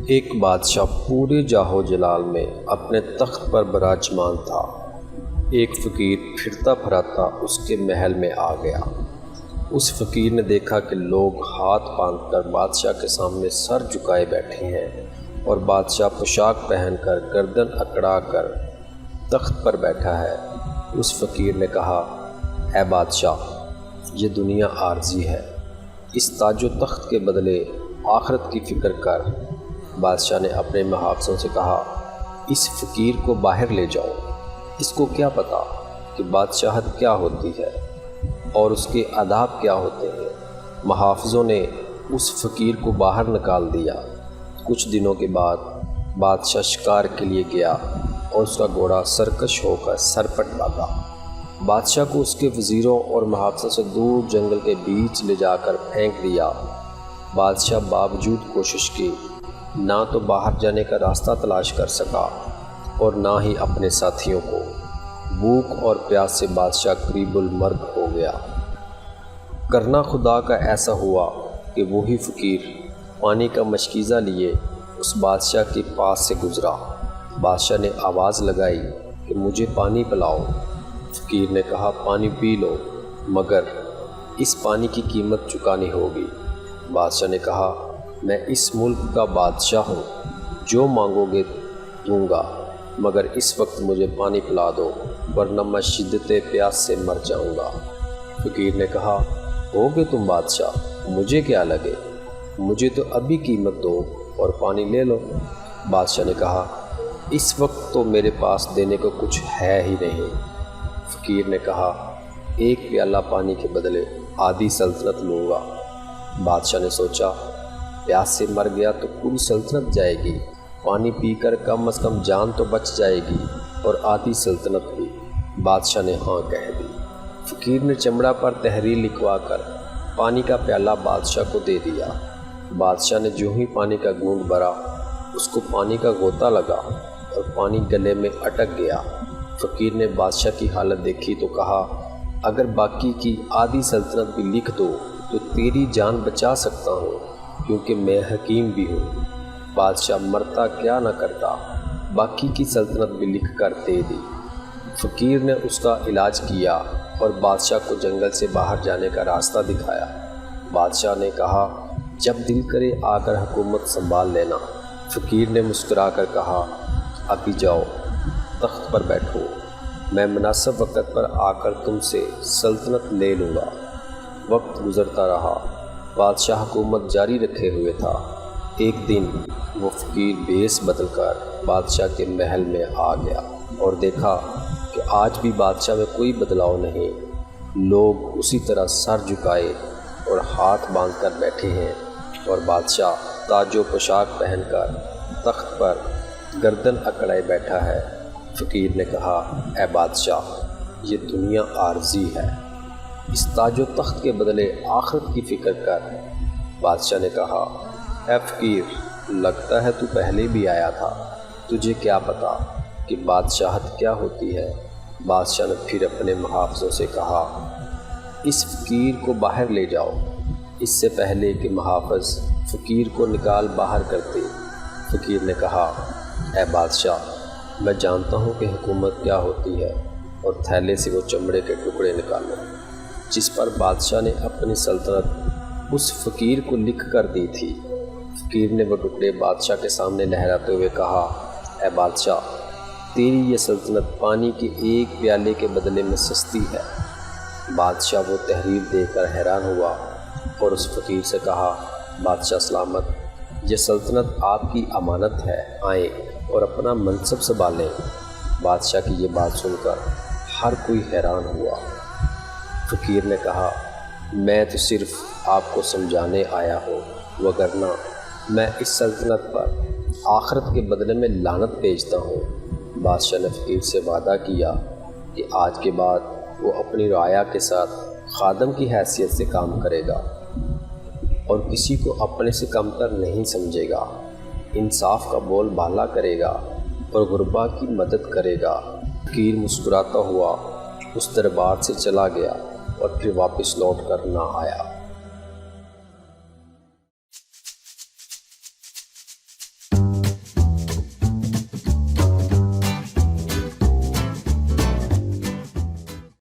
ایک بادشاہ پورے جاہو جلال میں اپنے تخت پر براجمان تھا۔ ایک فقیر پھرتا پھراتا اس کے محل میں آ گیا۔ اس فقیر نے دیکھا کہ لوگ ہاتھ باندھ کر بادشاہ کے سامنے سر جھکائے بیٹھے ہیں اور بادشاہ پوشاک پہن کر گردن اکڑا کر تخت پر بیٹھا ہے۔ اس فقیر نے کہا، اے بادشاہ، یہ دنیا عارضی ہے، اس تاج و تخت کے بدلے آخرت کی فکر کر۔ بادشاہ نے اپنے محافظوں سے کہا، اس فقیر کو باہر لے جاؤ، اس کو کیا پتہ کہ بادشاہت کیا ہوتی ہے اور اس کے آداب کیا ہوتے ہیں۔ محافظوں نے اس فقیر کو باہر نکال دیا۔ کچھ دنوں کے بعد بادشاہ شکار کے لیے گیا اور اس کا گھوڑا سرکش ہو کر سرپٹ بھاگا۔ بادشاہ کو اس کے وزیروں اور محافظوں سے دور جنگل کے بیچ لے جا کر پھینک دیا۔ بادشاہ باوجود کوشش کی نہ تو باہر جانے کا راستہ تلاش کر سکا اور نہ ہی اپنے ساتھیوں کو۔ بھوک اور پیاس سے بادشاہ قریب المرگ ہو گیا۔ کرنا خدا کا ایسا ہوا کہ وہی فقیر پانی کا مشکیزہ لیے اس بادشاہ کے پاس سے گزرا۔ بادشاہ نے آواز لگائی کہ مجھے پانی پلاؤ۔ فقیر نے کہا، پانی پی لو، مگر اس پانی کی قیمت چکانی ہوگی۔ بادشاہ نے کہا، میں اس ملک کا بادشاہ ہوں، جو مانگو گے دوں گا، مگر اس وقت مجھے پانی پلا دو ورنہ میں شدت پیاس سے مر جاؤں گا۔ فقیر نے کہا، ہوگے تم بادشاہ، مجھے کیا لگے، مجھے تو ابھی قیمت دو اور پانی لے لو۔ بادشاہ نے کہا، اس وقت تو میرے پاس دینے کو کچھ ہے ہی نہیں۔ فقیر نے کہا، ایک پیالہ پانی کے بدلے آدھی سلطنت لوں گا۔ بادشاہ نے سوچا، پیاس سے مر گیا تو پوری سلطنت جائے گی، پانی پی کر کم از کم جان تو بچ جائے گی اور آدھی سلطنت بھی۔ بادشاہ نے ہاں کہہ دی۔ فقیر نے چمڑا پر تحریر لکھوا کر پانی کا پیالہ بادشاہ کو دے دیا۔ بادشاہ نے جو ہی پانی کا گھونٹ بھرا، اس کو پانی کا غوطہ لگا اور پانی گلے میں اٹک گیا۔ فقیر نے بادشاہ کی حالت دیکھی تو کہا، اگر باقی کی آدھی سلطنت بھی لکھ دو تو تیری جان بچا سکتا ہوں، کیونکہ میں حکیم بھی ہوں۔ بادشاہ مرتا کیا نہ کرتا، باقی کی سلطنت بھی لکھ کر دے دی۔ فقیر نے اس کا علاج کیا اور بادشاہ کو جنگل سے باہر جانے کا راستہ دکھایا۔ بادشاہ نے کہا، جب دل کرے آ کر حکومت سنبھال لینا۔ فقیر نے مسکرا کر کہا، ابھی جاؤ، تخت پر بیٹھو، میں مناسب وقت پر آ کر تم سے سلطنت لے لوں گا۔ وقت گزرتا رہا، بادشاہ حکومت جاری رکھے ہوئے تھا۔ ایک دن وہ فقیر بھیس بدل کر بادشاہ کے محل میں آ گیا اور دیکھا کہ آج بھی بادشاہ میں کوئی بدلاؤ نہیں۔ لوگ اسی طرح سر جھکائے اور ہاتھ باندھ کر بیٹھے ہیں اور بادشاہ تاج و پوشاک پہن کر تخت پر گردن اکڑائے بیٹھا ہے۔ فقیر نے کہا، اے بادشاہ، یہ دنیا عارضی ہے، اس تاج و تخت کے بدلے آخرت کی فکر کر۔ بادشاہ نے کہا، اے فقیر، لگتا ہے تو پہلے بھی آیا تھا، تجھے کیا پتہ کہ بادشاہت کیا ہوتی ہے۔ بادشاہ نے پھر اپنے محافظوں سے کہا، اس فقیر کو باہر لے جاؤ۔ اس سے پہلے کہ محافظ فقیر کو نکال باہر کرتے، فقیر نے کہا، اے بادشاہ، میں جانتا ہوں کہ حکومت کیا ہوتی ہے، اور تھیلے سے وہ چمڑے کے ٹکڑے نکالو جس پر بادشاہ نے اپنی سلطنت اس فقیر کو لکھ کر دی تھی۔ فقیر نے وہ ٹکڑے بادشاہ کے سامنے لہراتے ہوئے کہا، اے بادشاہ، تیری یہ سلطنت پانی کے ایک پیالے کے بدلے میں سستی ہے۔ بادشاہ وہ تحریر دیکھ کر حیران ہوا اور اس فقیر سے کہا، بادشاہ سلامت، یہ سلطنت آپ کی امانت ہے، آئیں اور اپنا منصب سنبھالیں۔ بادشاہ کی یہ بات سن کر ہر کوئی حیران ہوا۔ فقیر نے کہا، میں تو صرف آپ کو سمجھانے آیا ہوں، وگرنہ میں اس سلطنت پر آخرت کے بدلے میں لعنت بھیجتا ہوں۔ بادشاہ نے فقیر سے وعدہ کیا کہ آج کے بعد وہ اپنی رعایا کے ساتھ خادم کی حیثیت سے کام کرے گا اور کسی کو اپنے سے کمتر نہیں سمجھے گا، انصاف کا بول بالا کرے گا اور غربا کی مدد کرے گا۔ فقیر مسکراتا ہوا اس دربار سے چلا گیا اور پھر واپس لوٹ کر نہ آیا۔